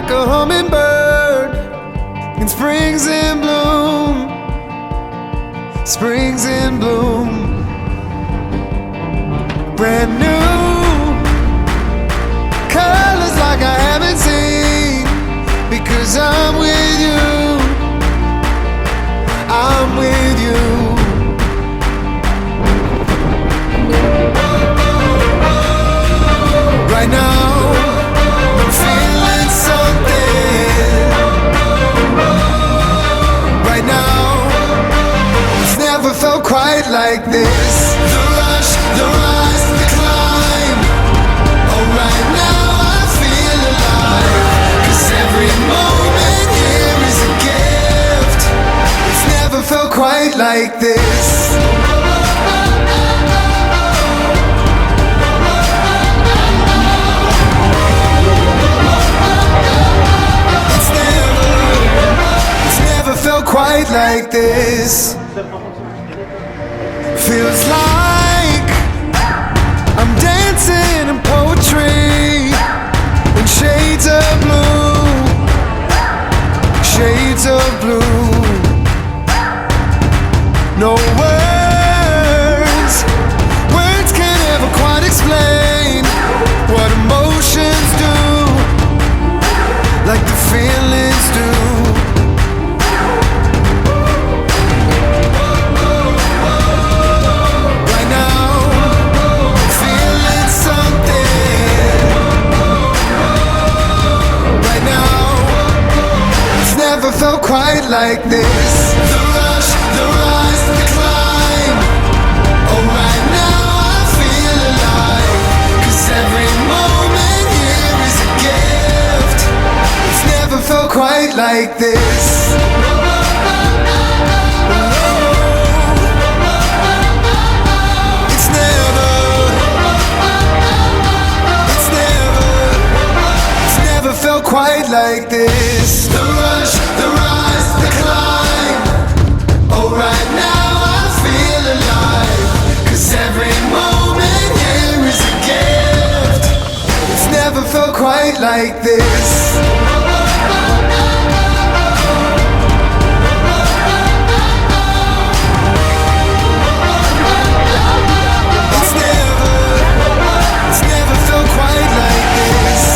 like a hummingbird in springs in bloom, springs in bloom. Brand new colors like I haven't seen, because I'm with you, I'm with you. Right now I'm feeling something. Right now it's never felt quite like this. The rush, the rise, the climb. Oh, right now I feel alive, 'cause every moment here is a gift. It's never felt quite like this. Quite like this. Feels like I'm dancing in poetry in shades of blue, shades of blue. No words, words can't ever quite explain what emotions do, like the feelings do. Felt quite like this. The rush, the rise, the climb. Oh, right now I feel alive, 'cause every moment here is a gift. It's never felt quite like this. It's never felt quite like this. The rush, the rise, the climb. Oh, right now I feel alive, 'cause every moment here is a gift. It's never felt quite like this. It's never felt quite like this.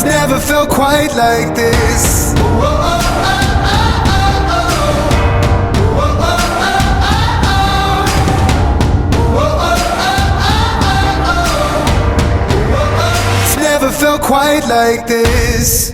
Never felt quite like this. It's never felt quite like this.